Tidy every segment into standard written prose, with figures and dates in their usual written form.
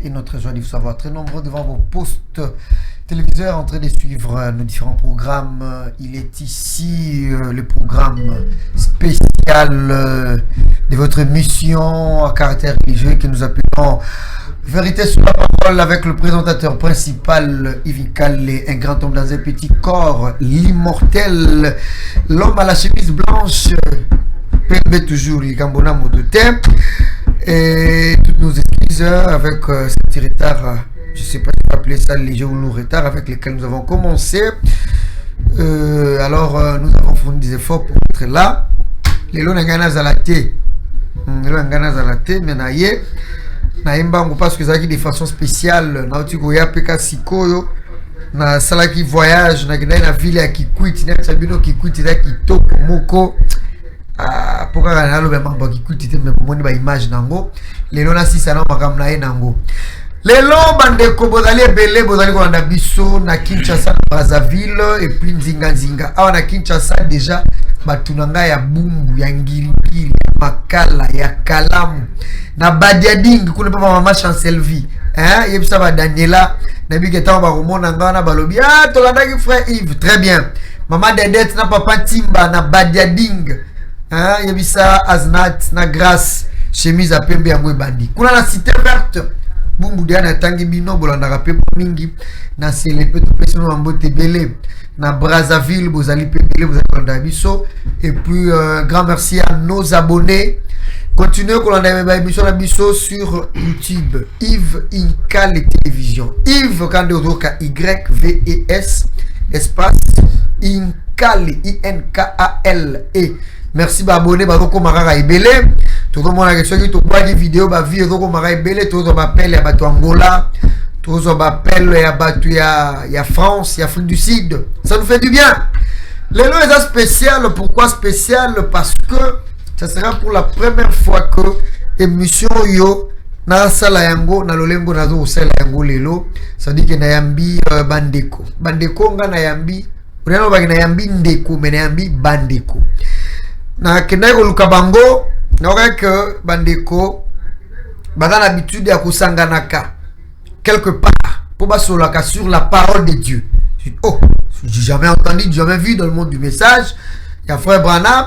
et notre joie de vous savoir très nombreux devant vos postes téléviseurs en train de suivre nos différents programmes. Il est ici le programme spécial de votre émission à caractère religieux que nous appelons Vérité sur la parole avec le présentateur principal Yves Calais, un grand homme dans un petit corps, l'immortel, l'homme à la chemise blanche, Pembe toujours, les Gambona Modoté, et toutes nos excuses avec ce petit retard, je ne sais pas si on peut appeler ça léger ou lourd retard avec lesquels nous avons commencé. Alors nous avons fourni des efforts pour être là. Les lois n'engana zalaté, mais naïe. Naimbango parce que ça qui de façon spéciale na otikoya peka sikoyo na salaki voyage na kidai na ville ya Kikwiti na sabino Kikwiti za kitoko moko poka kana lo bema ba Kikwiti te me moni ba image nango lelo na sisa na makam na ye nango lelo bandeko bozali ebele bozali ko na biso na Kinshasa Brazzaville et puis nzinga awa na Kinshasa déjà batunanga ya bumbu ya ngirikiri makala ya kalamu na badiading kuna papa mama Chancelvi yebisa ba Daniela na biketa ba romona ngana balobi tolandaki frère Yves très bien mama Dedette na papa Timba na badiading yebisa Aznat na Grâce chemise à pembe ya bandi kuna na cité verte bumbu dia na tangi bino bolandaka pe mingi na celepe to peso mbote belé na Brazzaville bozali pebele bozali kolanda biso et puis grand merci à nos abonnés. Continuez kolanda ba émission na biso sur YouTube Yves Inkale télévision Yves Kandoka YVES espace Inkale INKALE. Merci ba abonné ba ko maraka ebele tout le monde a question qui to boit des vidéos ba vie ko maraka ebele tout le m'appelle ya bato Angola tout le m'appelle ya bato ya France ya Afrique du Sud, ça nous fait du bien. Les lois est spécial. Pourquoi spécial? Parce que ça sera pour la première fois que émission yo na sala yango na lolengo na zo sala yango lelo, ça dit que na yambi bandeko nga na yambi vraiment ba na yambi ndeko mais na yambi bandeko na kenda ko lukabango na que bandeko baza l'habitude ya kusanganaka quelque part pour basolaka sur la parole de Dieu. Oh, j'ai jamais entendu, jamais vu dans le monde du message. Il y a frère Branham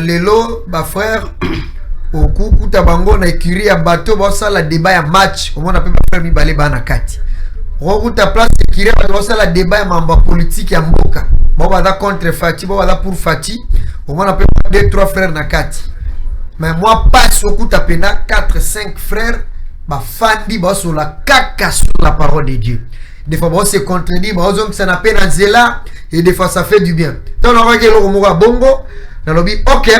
lelo ba frère au kuku tabango na écurie ya bateau ba sala débat ya match comment on appelle frère mibale bana kati on ta place écurie ba sala débat ya mamba politique ya mboka ba ba contre Fati ba ba pour Fati on appelle 2-3 frères na kati mais moi passe au kuta pena 4-5 frères ba fandi ba sur la kaka sur la parole de Dieu. Des fois on se contredit ba ozong ça n'appelle Anzela et des fois ça fait du bien donc on va que le moka bongo na lobi OK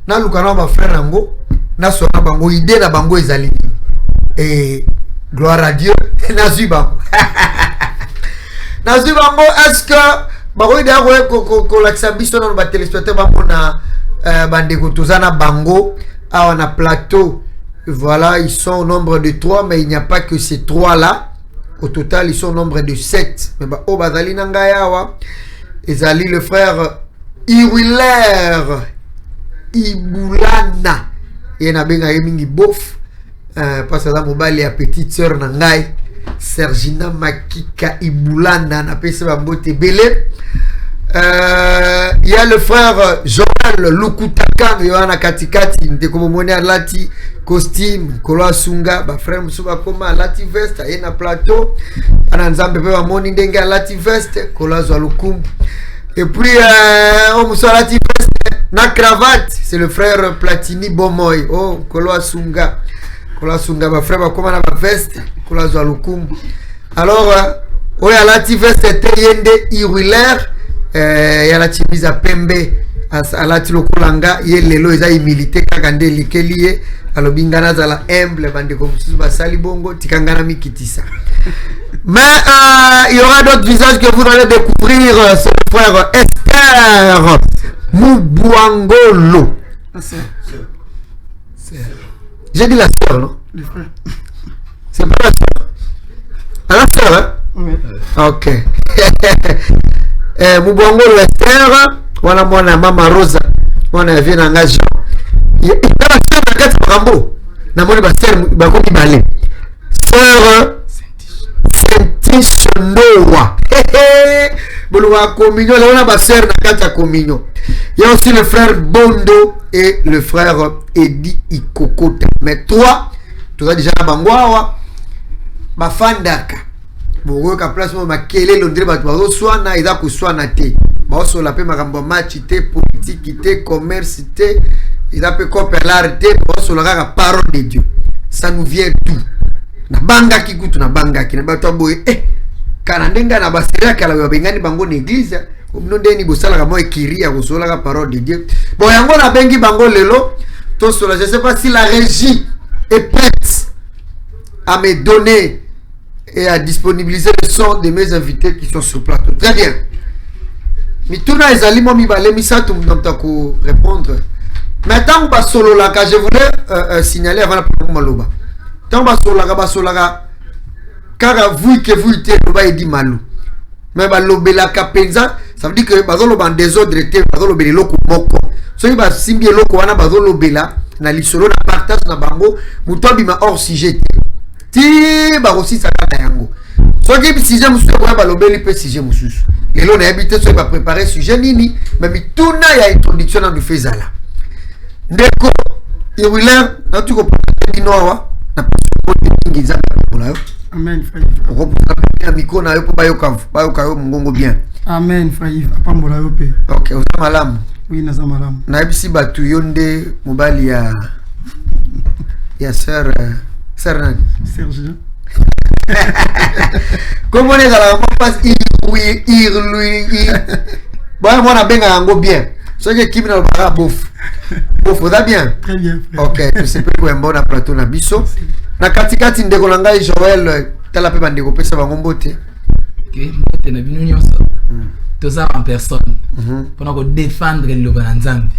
na lukana ba frère ngo na sona bango idée na bango ezali et gloire à Dieu na zuba na zuba bango est-ce que bango idée ko l'accent biso na ba téléspectateur ba mona bandeko tozana bango awa na plateau. Voilà, ils sont au nombre de 3, mais il n'y a pas que ces 3 là. Au total, ils sont au nombre de 7. Mais bah, oh, Bazali Nangayawa, Ezali le frère Iwiller Ibulana, et Nabenga Yemingi Bof, parce que là, mobile et petite sœur Nangai, Sergina Makika Ibulana, n'a pas sa beauté belle. Il y a le frère Joël Lukutaka, Yohana Katikati, Ndekomomone Alati, costume, Koloa Sunga, ba frère Msuba Koma Alati veste, Ayena plateau, Ananzambe Pewa Moni Ndenga Alati veste, Koloa Zwalukum. Et puis, on Moussa Alati veste, na cravate, c'est le frère Platini Bomoy, oh, Koloa Sunga, ba frère Koma na veste, Koloa Zwalukum. Alors, oh, Alati veste, Teyende Iruler, yala chimiza pembe alati lokulanga ye lelo eza humilité kaka nde likeliye alobingana zala humble bandeko mususu basali bongo tikangana mikitisa. Mais il y aura d'autres visages que vous allez découvrir. C'est le frère Esther Mubwangolo. J'ai dit la sœur, non? Le frère. C'est pas la sœur? Ah, la sœur, hein? Oui. Ok. Mubwangolo Esther, wana mwana mama Rosa, wana vient engagé. Il y a la sœur na kati makambo. Na moni ba sœur ba ko kibale. frère Saint-Isnoa. Bon, la communion, on a ma sœur dans la communion. Il y a aussi le frère Bondo et le frère Eddie Ikokota. Mais toi, tu as déjà la bangwawa, ma fandaka. Bon, ka place ma kele l'ondre ba to soana ida ku soana te. Ba so la pe makambo match te politique te commerce te ida pe copelar te ba so la parole de Dieu. Ça nous vient d'où? Na banga ki kutu na banga ki na ba to boy kana ndenga na basira kala yo bengani bango na église no ndeni bosala ka mo ekiria ko sola ka parole de Dieu. Bon yango na bengi bango lelo to sola, je sais pas si la régie est prête à me donner et à disponibiliser le son de mes invités qui sont sur plateau. Très bien. Mituna ezali mo mibale misatu mtamtako répondre. Maintenant ba solo la ka je voulais signaler avant la première maloba. Tant ba solo la ka car vous que vous êtes loba edi malou. Mais ba lobela ka penza, ça veut dire que ba zolo ban désordre te ba zolo bele loko moko. So ba simbi loko wana ba zolo bela na lisolo na partage na bango mutobi ma hors sujet. Ti ba aussi ça na yango. So ki sujet musu ko ba lobeli pe sujet musu. Lelo na habité so ba préparer sujet nini, mais mituna ya introduction na du fezala. Ndeko Iruler na tu ko dinowa na ngi za pour là. Amen, frère. Miko na yo po bayoka yo mungongo bien. Amen, frère. Apambola yo pe. OK, oza malamu. Oui, naza malamu. Na bisi batu yonde mobali ya sœur nani? Serge. Comment on est dans la passe bon, moi na benga yango bien. So que kimi na ba bof. Bof, oza bien. Très bien, frère. OK, je sais pas quoi mbona plateau na biso. Na katikati ndeko na ngai Joël tala pe bandeko pesa bango mbote. OK, mbote na bino nyonso. Toza en personne. Pour nous défendre le Banzambe.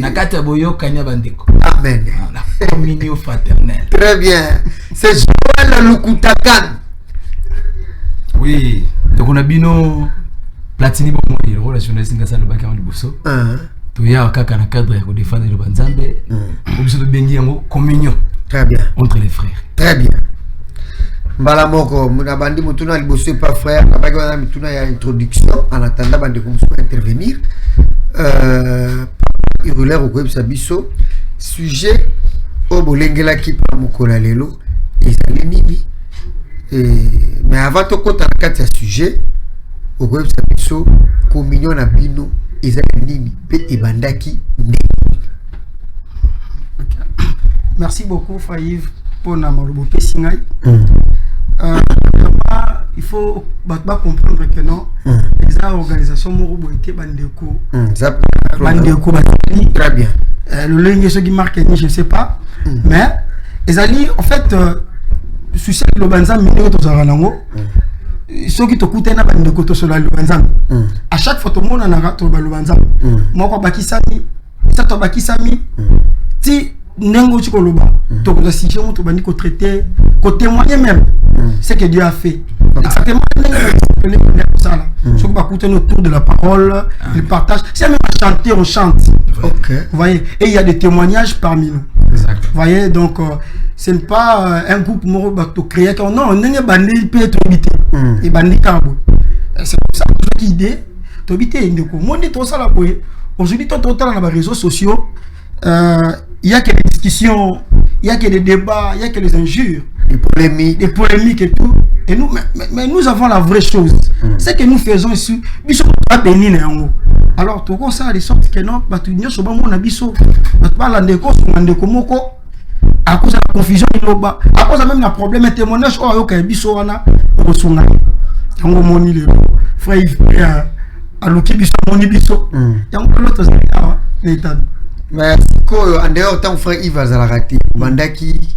Na kati ya boyoka nya bandeko. Amen. La communion fraternelle. Très bien. C'est Joël Lukutakan. Oui, donc on a bino Platini bon le relationniste ngasa le bakar liboso. To ya kaka na cadre ya défendre le Banzambe. Obiso de bengi yango communion. Très bien. Entre les frères. Très bien. Mbala moko muna bandi mutuna liboso pas frère na baki wana mituna ya introduction en attendant bandi ko intervenir. Iruler ko ebisa biso sujet o bolengela ki pa mokola lelo ezali nini mais avant to kota na kati ya sujet o ko ebisa biso communion na bino ezali nini pe ebandaki nini. Merci beaucoup, Faïv, pour Namalobo Pessingai. Il faut comprendre que non, les organisations Morobo étaient bandeko. Bandeko, très bien. Le lingue qui marque, je ne sais pas. Mais, les alliés, en fait, sur ce que le Banzam, ceux qui te coûtent un bandeko sur le Banzam. À chaque fois, tout le monde en a le Banzam. Moi, je Bakisami, ça, tu Bakisami. Si Nengo Chikoloba, tu as si je tu vas traiter, témoigner même ce que Dieu a fait. Exactement, ceux qui écouter autour de la parole, ils partagent. Si même à chanter, on chante. Ok. Vous voyez, et il y a des témoignages parmi nous. Exact. Vous voyez, donc ce n'est pas un groupe moro bateau créé. Non, on n'est pas peut être habité. Et bandit carbo. C'est pour ça que l'idée, tu habites. Moi, on est trop ça là. Aujourd'hui, tu as dans les réseaux sociaux. Il y a que des discussions, il y a que des débats, il y a que des injures, des polémiques et tout. Et nous, mais nous avons la vraie chose. C'est que nous faisons ici, nous sommes pas bénis. Alors, tout ça, de sorte que non, nous sommes pas biso, à cause de la confusion, à cause même du problème de témoignage, oh, ok, biso, on a reçu. Frère, à l'ouki biso, moni biso. Il y a l'autre, c'est mais en dehors tant frère Yves Azalakati bandaki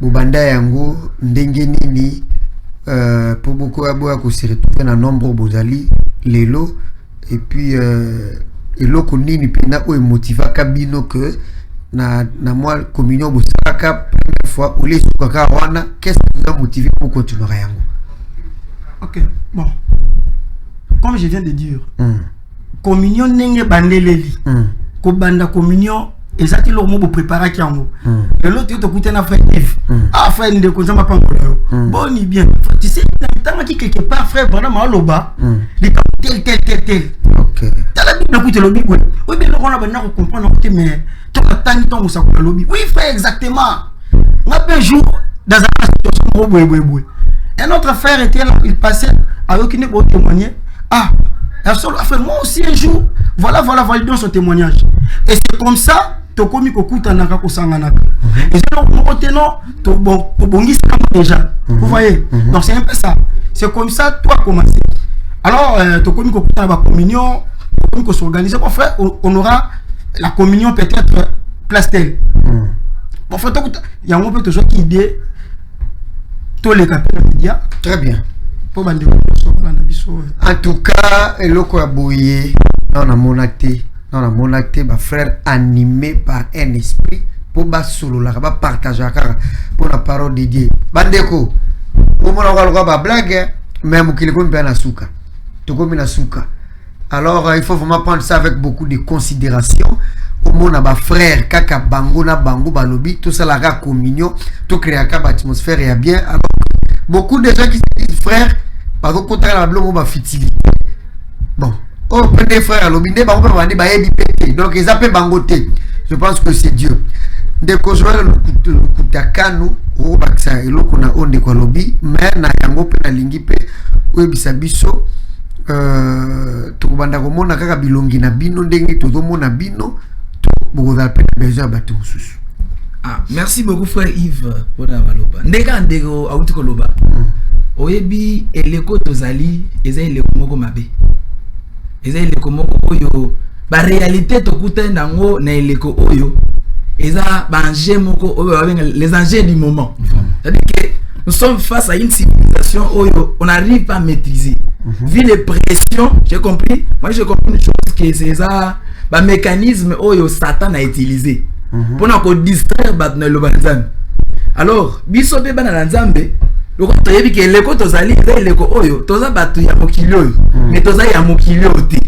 bubanda yango ndenge nini pour beaucoup aboya ko se retrouver na nombre bozali lelo et puis eloko nini pena o motiva kabino que na moi communion bosaka première fois ou les sukaka wana qu'est-ce qui vous a motivé pour continuer yango? OK, bon, comme je viens de dire, communion nenge bandeleli. Kobanda communion ezati lo mo préparer ki yango et l'autre to kuté na frère Yves frère ndeko nzamba pangola boni bien tu sais tant qui quelque part frère pendant maloba tel OK tala bi na kuté lobi oui bien on a ba comprendre que mais to atani to musa ko lobi oui frère exactement un jour dans un situation un autre frère était là, il passait avec une autre témoigner. Moi aussi un jour, voilà validons son témoignage. Et c'est comme ça, tu as commis Kokuta Naka Sanganaka. Et c'est donc mon côté non, tu as déjà. Vous voyez? Donc c'est un peu ça. C'est comme ça, toi commencer. Alors, tu as commis Kokuta Naka communion, tu as commis s'organiser. Bon frère, on aura la communion peut-être place telle. Bon frère, il y a un peu de choses qui idée. Tous les médias. Très bien. En tout cas, eloko ya boye dans la monacté, ma frère animé par un esprit pour bas solo la ba partager pour la parole de Dieu. Bandeko, au moins on va blague, mais mukile ko mpe na suka. To ko na suka. Alors il faut vraiment prendre ça avec beaucoup de considération. Au moins ba frère kaka bango na bango balobi tout ça la communion, tout créer une atmosphère et bien. Alors beaucoup de gens qui se disent frère parce que contre la blonde va fitili. Bon, oh prenez frère l'obine ba on va dire ba pété. Donc ils appellent bangoté. Je pense que c'est Dieu. Dès que je vois le kutakanu au baksa eloko na onde kwa lobi mais na yango pe na lingi pe oyebisa biso to kubanda komona kaka bilongi na bino ndenge to mona bino to bokoza pe besoin bato mususu. Merci beaucoup frère Yves pour la maloba. Ndeka ndeko auti koloba. Oyebi eleko tozali eza eleko moko mabe. Eza eleko moko oyo ba réalité to kuta nango na eleko oyo eza ba enjeux moko oyo les enjeux du moment. C'est-à-dire que nous sommes face à une civilisation oyo on n'arrive pas à maîtriser. Vu les pressions, j'ai compris. Moi j'ai compris une chose que c'est ça ba mécanisme oyo Satan a utilisé. Pour nous distraire batna le banzam. Alors biso be bana nzambe loko toyebi ke leko tozali leko oyo toza batu ya mokili oyo mais toza ya mokili ote.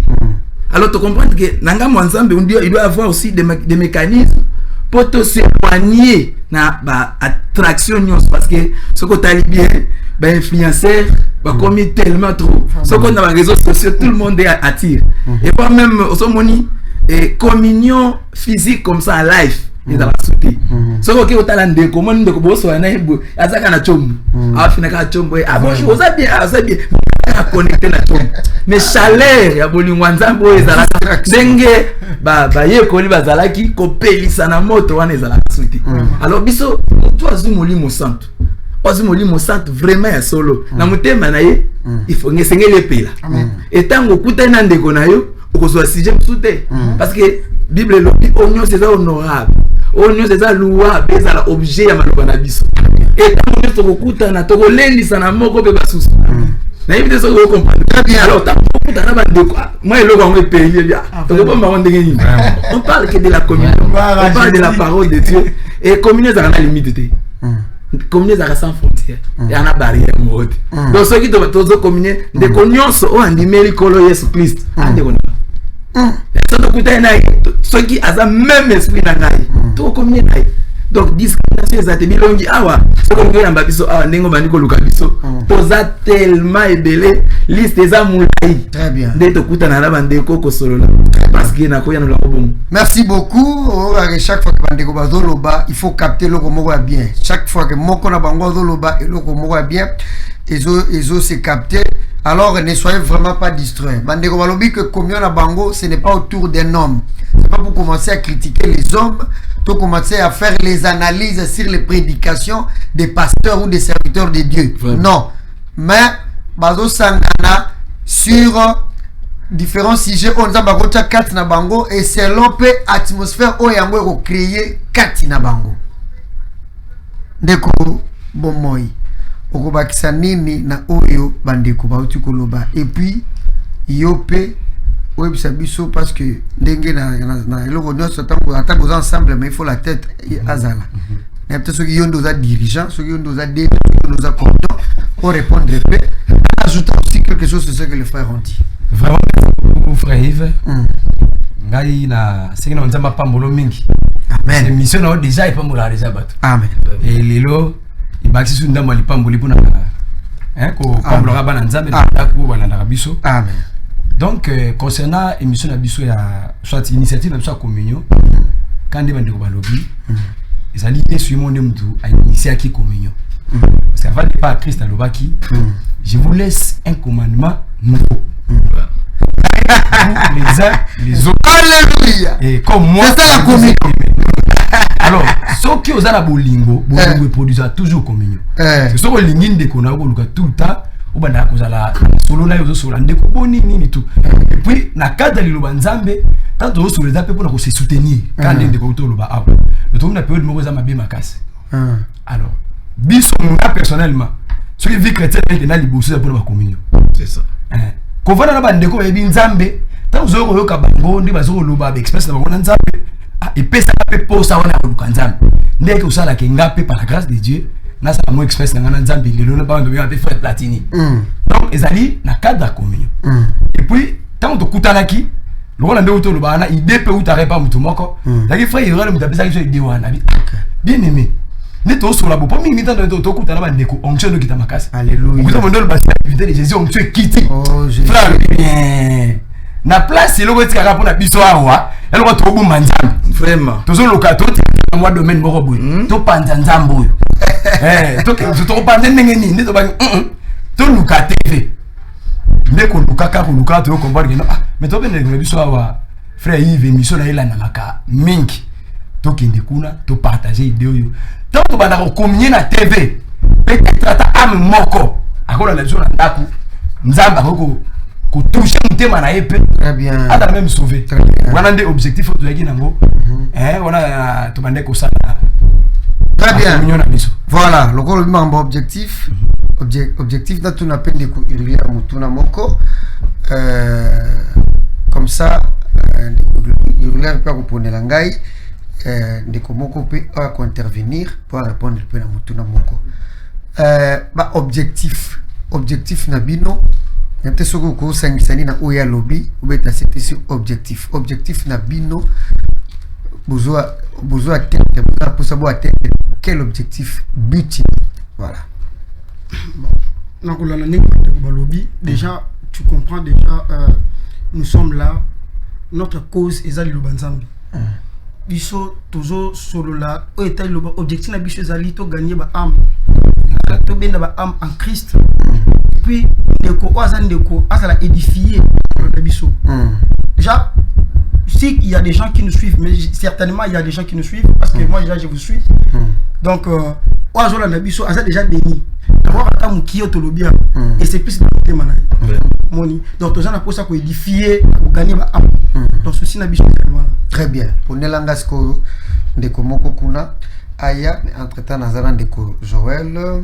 Alors tu comprends que nanga nzambe il doit avoir aussi des mécanismes pour te s'éloigner na ba attraction news parce que ce que tu bien ba influenceur ba commis tellement trop ce qu'on a dans les réseaux sociaux tout le monde attire et pas même au somoni et communion physique comme ça en live et dans la souté ce que au talent de comment de bosso na ibu azaka na chombo afina ka chombo bonjour oza bien connecté na chombo mais chaleur ya bolingo nzambo ezala ndenge ba yekoli bazalaki kopelisa na moto wana ezala souté alors biso to azumoli santo ozumoli santo vraiment ya solo na mutema na ye il faut ngesengele pela et tango kutana ndeko na yo okozwa sujet souté parce que Bible lobi onyo c'est honorable onyo c'est louable ezala objet ya maloba na biso et tango to kokutana to kolendisa na moko pe basusu na yebite so ko comprendre très bien alors tango kokutana ba ndeko moi eloko ngo pays bien to ko ba ndenge ni on parle que de la communion on parle de la parole de Dieu et communion ça na limite communier ça sans frontières il y a une barrière mode donc ceux qui doivent communier des connaissances au andimeli kolo Yesu Christ ande kona ça donc ceux qui ont même esprit dans ngai tout communier ngai donc discrimination ezate bilongi awa ce qu'on ngena babiso awa ndengo bandiko lukabiso poza tellement ebele liste eza mulai très bien ndeto kutana na bandeko ko solola parce que na koya no la bon. Merci beaucoup. Chaque fois que bandeko bazoloba il faut capter le moko ya bien chaque fois que moko na bango bazoloba et le moko ya bien ezo se capter. Alors ne soyez vraiment pas distraits. Bandeko balobi que communion na bango ce n'est pas autour d'un homme. C'est pas pour commencer à critiquer les hommes, pour commencer à faire les analyses sur les prédications des pasteurs ou des serviteurs de Dieu. Ouais. Non. Mais bazo sangana sur différents sujets on a bakota kati na bango et selon pe atmosphère o yango ko créer kati na bango. Ndeko bomoi. Okobakisa nini na oyo bandeko bauti koloba et puis yope webisa biso parce que ndenge na eloko nyonso ata boza ensemble mais il faut la tête azala na peut-être ceux qui ont des dirigeants ceux qui ont des DG ceux qui ont des comptants pour répondre peu ajoute aussi quelque chose sur ce que les frères ont dit vraiment frère Yves ngai na sengina nzamba pambolo mingi Amen. Mission na déjà et pas mola déjà bato. Amen. Et lelo ibaki sunda mali pamboli pona ko pambola bana nzambe na ko balanda biso. Amen. Donc concernant émission na biso ya soit initiative na biso ya communion quand ndeba ndeko balobi ezali yesu monde mtu a initié qui communion. Parce qu'avant de pas Christ à l'obaki, je vous laisse un commandement nouveau. Les uns, les autres. Alléluia. Et comme moi, c'est ça la communion. Alors, ceux qui osent la bolingo, bolingo produisent toujours communion. C'est ce que l'ingine de qu'on a tout le temps. Au banda cause la solo na yozo solo ndeko boni nini tout. Et puis na cadre de l'obanzambe, tant de solo les appels pour se soutenir. Quand ndeko to loba ah. Le tout na période mo za mabe makasi. Alors, biso moi personnellement, ceux qui vivent chrétien et na liboso pour la communion. C'est ça. Ko vana na bandeko ya binzambe, tant zo ko yoka bango ndi bazo loba ba express na bango nzambe. Ah, et pesa pe posa wana ko nzambe. Ndeke usala ke ngape par la grâce de Dieu. Nasa mo express na ngana nzambe lelo na bando ya frère Platini. Donc ezali na cadre de communion. Et puis tant to kutanaki, le rôle ndeko to lo bana idée pe utare pa mutu moko. Daki frère yoro mutu pesa ki idée wana bi. Bien aimé. Ne to so la bo mi mitan to kutana ba ndeko onction no kita makasi. Alléluia. Kuta mondolo ba activité de Jésus onction kiti. Oh Jésus. Frère bien. Na place le ko tika pour na biso awa, elle ko to bu manzambe. Vraiment. Tozo lokato ti moi domaine moko boy. To panza nzambo yo. To panza ndenge ni to ba to luka TV. Ndeko luka ka luka to comprendre que non mais to bene le biso awa frère Yves émission na ila na maka mingi. To kende kuna to partager idée yo. Tant to bana ko communier na TV. Peut-être ata am moko. Akola la biso na ndaku. Nzamba ko toucher mutema na yepe. Très bien. Ata même sauver. Wana nde objectif to yaki nango. Wana to bande ko ça. Très bien. Biso. Voilà, le gros membre objectif. Objectif na tu n'appelle de courir à mutuna moko. Comme ça, il relève pas pour nelangai. De comment on peut intervenir pour répondre à la mutuna moko. Objectif na bino. Yante soko ko sangisani na oya lobby ou beta c'était sur objectif na bino besoin atteindre pour savoir atteindre quel objectif but. Voilà. Lobby déjà tu comprends déjà nous sommes là, notre cause est Zali Lobanzambi. Biso toujours solo là objectif na biso Zali to gagner ba âme. To benda ba âme en Christ. Puis ndeko azala édifier le biso. Déjà si il y a des gens qui nous suivent, mais certainement il y a des gens qui nous suivent parce que moi déjà je vous suis. Donc oazola na biso azala déjà béni. D'abord ata mukio to lobia et c'est plus de manai. Moni. Donc tous gens pour ça ko édifier pour gagner ba âme. Donc ceci na biso voilà. Très bien. Pour nelanga sko ndeko moko kuna aya entre-temps nazala ndeko Joël.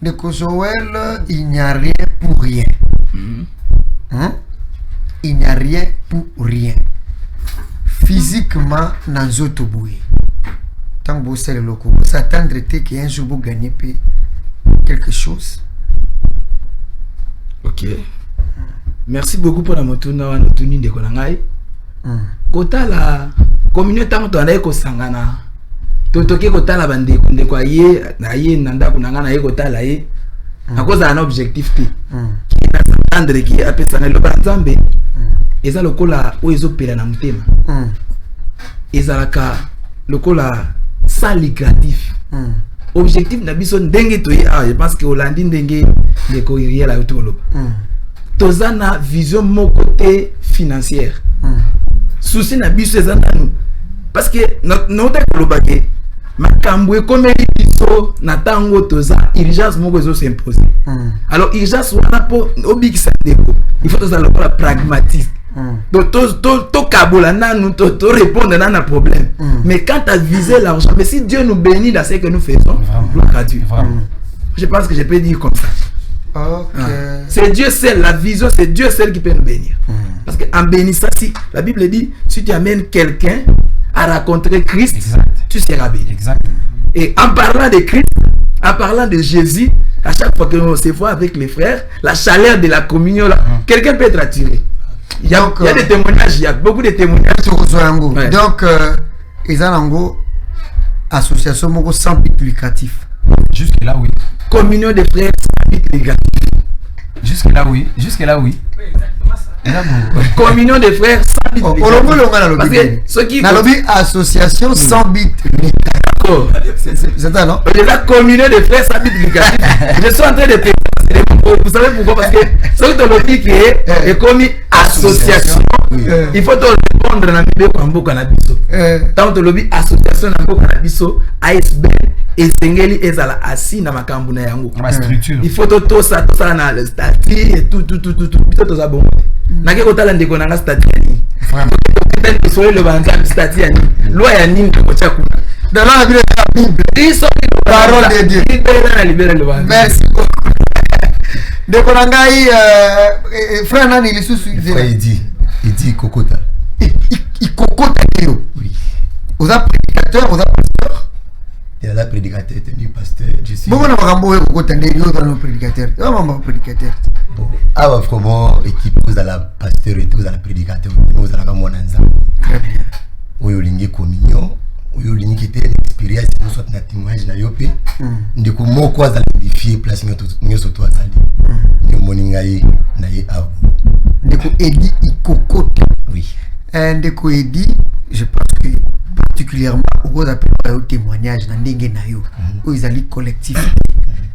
Ndeko Joël, il n'y a rien pour rien. Il n'y a rien pour rien. Physiquement, dans boué. Tant que vous savez le loco, vous attendez qu'un jour vous gagnez quelque chose. Ok. Merci beaucoup pour la motuna notuni de Konangai. Kota la communauté tant que ko sangana. Totoke ko tala bande kunde kwa ye na ye nanda kunanga na ye ko tala ye à cause d'un objectif qui na s'entendre qui a pesa na lo banzambe eza lokola o ezopela na mutema ezalaka lokola sans lucratif objectif na biso ndenge to je pense que Hollandi ndenge de ko riela utolo tozana vision mon côté financière souci na biso ezana parce que notre globalité makambo ekomeli biso na tango toza urgence moko ezo s'imposer. Alors urgence wana po obikisa ndeko il faut toza lokola pragmatique. Donc to kabola nanu to répondre à un problème. Mais quand tu as visé l'argent, mais si Dieu nous bénit dans ce que nous faisons, gloire à Dieu. Je pense que je peux dire comme ça. Okay. C'est Dieu seul, la vision, c'est Dieu seul qui peut nous bénir. Parce qu'en bénissant, si la Bible dit, si tu amènes quelqu'un à rencontrer Christ, tu seras béni. Et en parlant de Christ, en parlant de Jésus, à chaque fois que l'on se voit avec les frères, la chaleur de la communion, là, quelqu'un peut être attiré. Il y a des témoignages, il y a beaucoup de témoignages. Ouais. Donc, Ezanango association moko sans but lucratif. Jusque là oui. Communion des frères sans but lucratif. Jusque là oui. Jusque là oui. Communion des frères sans but lucratif. Parce que ceux qui association sans but lucratif. C'est ça non? La communion des frères sans but lucratif. Je suis en train de te vous savez pourquoi? Parce que ce que le qui est comme association. Il faut te répondre dans le Kambo Canabiso. Tant que lobby association Kambo Canabiso, ASB et Sengeli ezala assis dans ma cambuna yango. Ma structure. Il faut tout ça dans le statut et tout. Tout ça bon. Na ke kotala ndeko na statut ni. Vraiment. Soyez le banzam statut ni. Loi ya nini ko tia kuna. Dans la Bible. Parole de Dieu. Merci beaucoup. Ndeko na ngai frère nani lisusu frère il dit kokota. Il kokota yo. Oui. Vous êtes prédicateur, vous êtes pasteur. Il est prédicateur, tenu pasteur. Je suis. Bon, on a vraiment kokota ndeko dans le prédicateur. On va prédicateur. Bon, avant vraiment équipe vous à la pasteur et vous à la prédicateur, vous à la monanza. Très bien. Oui, au ligne communion, oui au ligne qui était expérience, nous sommes na témoignage na yope. Ndeko moko za l'édifier place nyoso to azali. Nyo moningai na ye abu. Ndeko Edi ikokota. Oui. Ndeko Edi, je pense que particulièrement au appel au témoignage dans ndenge na yo, où ils allaient collectif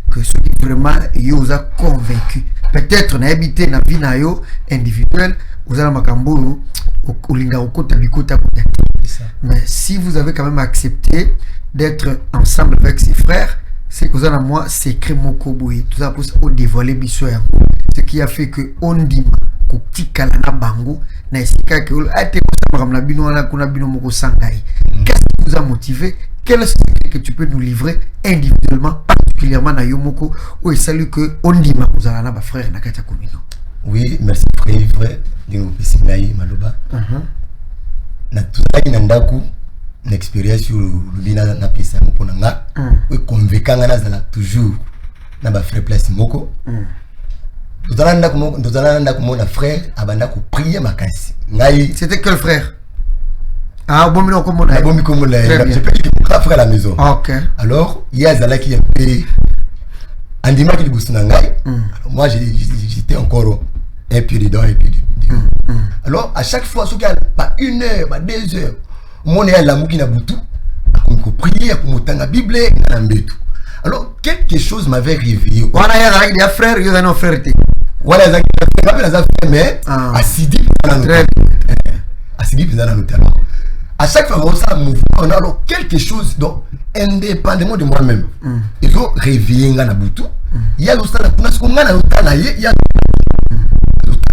que ceux qui vraiment yo vous a convaincu. Peut-être na habité na vie na yo individuel, vous allez makambo au linga okota bikota kota. Mais si vous avez quand même accepté d'être ensemble avec ses frères, c'est que vous avez moi secret mokoboui, tout ça pour dévoiler biso yango. Ce qui a fait que on dit kotikala na bango na esika que ate ko na bino na kuna bino moko sangai. Qu'est-ce qui vous a motivé? Quel est ce secret que tu peux nous livrer individuellement, particulièrement na Yomoko, où il salue que on dit ma vous na ba frère na kata komino. Oui, merci frère, dingo pesingai maloba. Na tuzaki na ndaku na expérience sur lubina na pesa mpona nga. We convaincanga na zala toujours na ba frère place moko. Tozalanda comme mon frère abanda ko prier makasi. Ngai c'était quel frère? Ah bon mino comme on a. Bon comme on a. Je peux dire mon frère à la maison. OK. Alors, il y a zala qui est payé. Andima qui boussuna ngai. Alors moi j'étais encore un pied dedans et puis dedans. Alors à chaque fois ce qu'il y a pas 1 heure, pas 2 heures, mon est l'amour qui n'a boutou. On prier pour monter Bible na mbetu. Alors quelque chose m'avait réveillé. Wana ya avec des frères, il y a nos frères. Voilà ça qui m'appelle ça mais Asidi Asidi pendant notamment. À chaque fois on ça mouvement on a alors quelque chose donc indépendamment de moi-même. Ils ont réveillé ngana boutou. Il y a l'ostala kuna ce qu'on a l'ostala il y a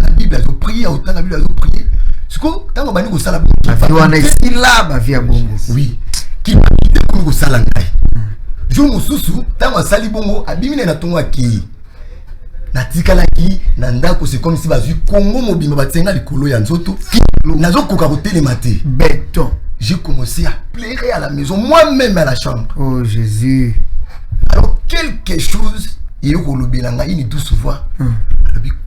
la Bible a prié autant la Bible a prié. Ce que tant on va nous ça la wana ici là ba via bongo. Oui. Qui m'a quitté pour nous ça la ngai. Jo mususu tant on sali bongo abimine na tongo ki. Na tikala ki na ndako c'est comme si bazu Congo mobimba batsenga likolo ya nzoto. Nazo koka kotelé maté. Béton. J'ai commencé à pleurer à la maison moi-même à la chambre. Oh Jésus. Alors quelque chose il ko lobelanga ini tout souvent.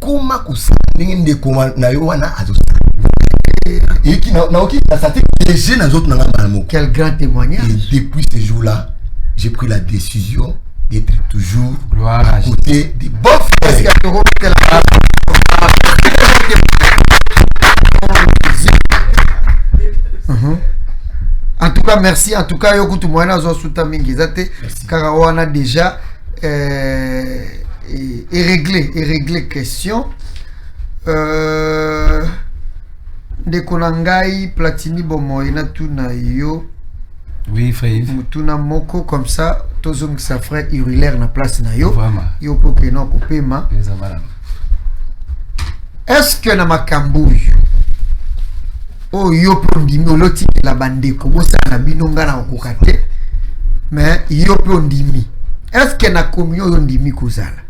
Comment ko sa ndenge koma na yo wana azo. Et qui na oki na sa tête déjà na autres na ngamba. Quel grand témoignage. Et depuis ce jour-là, j'ai pris la décision d'être toujours à côté des bons frères. En tout cas, merci. En tout cas, yo kutu moyena zo suta mingi zate car on a déjà réglé question. De konangai platini bomoyena tuna yo. Oui, frère. Tuna moko comme ça, tozong sa frère Urilaire na place na yo. Vraiment. Yo poke no kopema. Est-ce que na makambuyu oh yo pondimi oloti la bandeko bosa na binonga na okokate mais yo pondimi est-ce que na communion yo ndimi kozala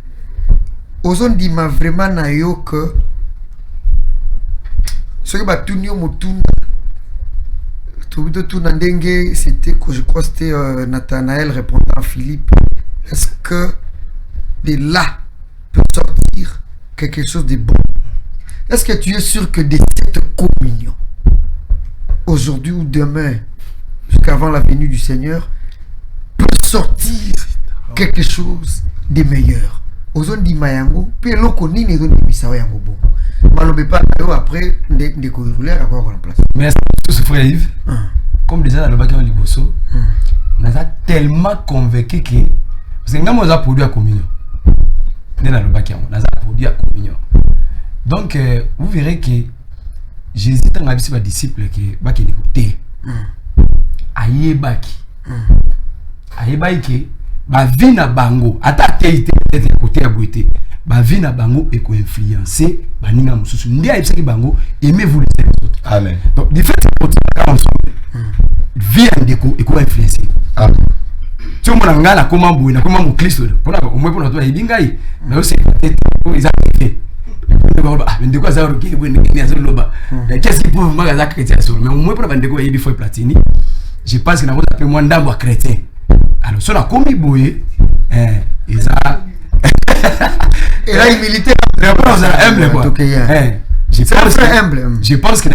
ozondima vraiment na yo que ce que batuni yo motuna tout ndenge c'était que je crois c'était Nathanaël répondant à Philippe est-ce que de là peut sortir quelque chose de bon? Est-ce que tu es sûr que de cette communion aujourd'hui ou demain, jusqu'avant la venue du Seigneur, peut sortir quelque chose de meilleur. Ozondi mayango, puis loko nini zondi bisawa yango bon. Malobe pas après de courir à quoi remplacer. Mais ce frère Yves, comme déjà dans le bac en Liboso, on a tellement convaincu que parce que nous avons produit à communion. Dans le bac on a produit à communion. Donc vous verrez que Jésus a dit à ses disciples que bac écouter. Aïe baki. Aïe baki ba vie na bango ata teite peut-être côté à boité ba vie na bango et ko influencer ba ninga mususu ndi aïbisaki bango aimez-vous les autres. Amen. Donc de fait c'est ensemble vie ndeko et ko influencer. Amen. Tu on ngala na comment boui na comment mon Christ pona au moins pona to ibingai mais aussi peut-être ils arrivé ah ndeko za roki bo ni azo loba qu'est-ce qu'il peut magaza chrétien sur mais au moins pona ndeko yebi foi platini je pense que na vous appelez moi ndambo chrétien. Alors, sur la commis bouée, et ça. Et là, il militait. Humble, quoi. Je pense que. Je pense que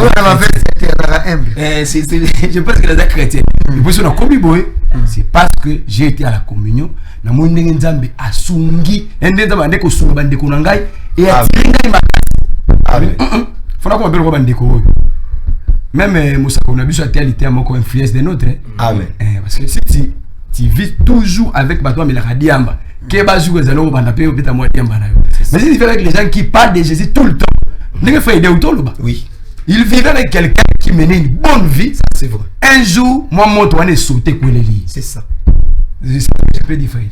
les chrétiens. Et puis, sur la commis bouée, c'est parce que j'ai été à la communion. Na monde nzambe asungi ende bande ko sunga bande ko nangai et atiri ngai makasi. Amen. Fona ko belo ko bande ko. Même Moussa on a vu sur telle à moko influence de notre. Amen. Parce que si tu vis toujours avec Bato mais la radiamba que bazou que zalo banda pe obita moi diamba na yo. Mais si tu vis avec les gens qui parlent de Jésus tout le temps, n'est-ce pas idée ou tout le bas. Oui. Il vivait avec quelqu'un qui menait une bonne vie. Ça c'est vrai. Un jour, moi mon toit est sauté pour les lits. C'est ça. Je peux dire frère.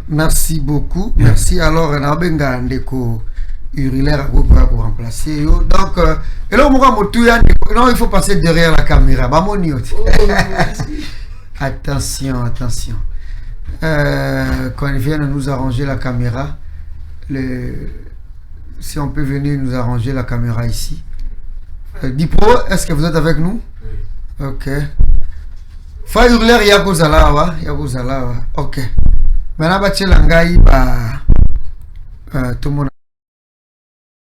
Merci beaucoup. Merci. Alors na benga ndeko Uriler pour remplacer. Donc et là non il faut passer derrière la caméra. Bamoni. Attention, attention. Quand il vient de nous arranger la caméra, si on peut venir nous arranger la caméra ici. Dipro, est-ce que vous êtes avec nous? Oui. Ok. Fa Hurler Yakozalawa. Ok. Maintenant, Bachelangai, tout le monde.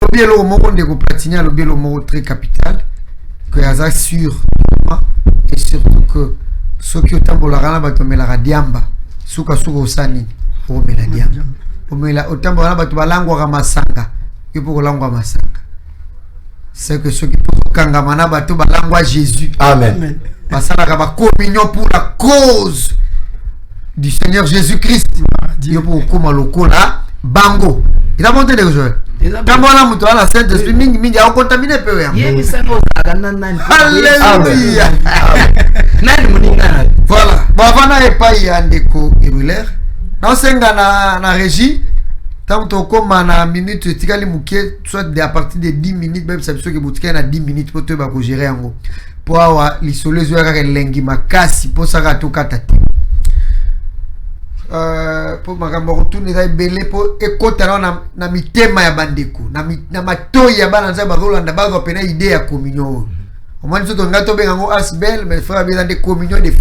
Le bielo mot de Platini, le bielo mot très capital. Que Yaza sûr. Et surtout que ceux qui ont tambola batomela diamba suka osani omela diamba omela otambola bato balangwa masanga yopo kolangwa masanga c'est que ceux qui kanga mana bato balangwa Jésus. Amen. Basala ba communion pour la cause du Seigneur Jésus-Christ yopo koma lokola bango il a monté les joueurs tambola muto ala Saint-Esprit mingi a contaminé peu ya alléluia. Voilà. Bon, avant d'aller pas y aller Hurler. Non, c'est na régie. Tant que comme na minute, tu as les mouquets, soit à partir de 10 minutes, même ça veut dire que tu as 10 minutes pour te gérer en gros. Pour avoir l'isoler sur la lengi makasi pour ça que tu katati. Pour ma gambo retourner dans belé pour écouter na mitema ya bandeko, na matoi ya bana za bazolanda bazo pena idée ya communion. Au moins, nous avons asbel, mais il faut avoir des communions de frères.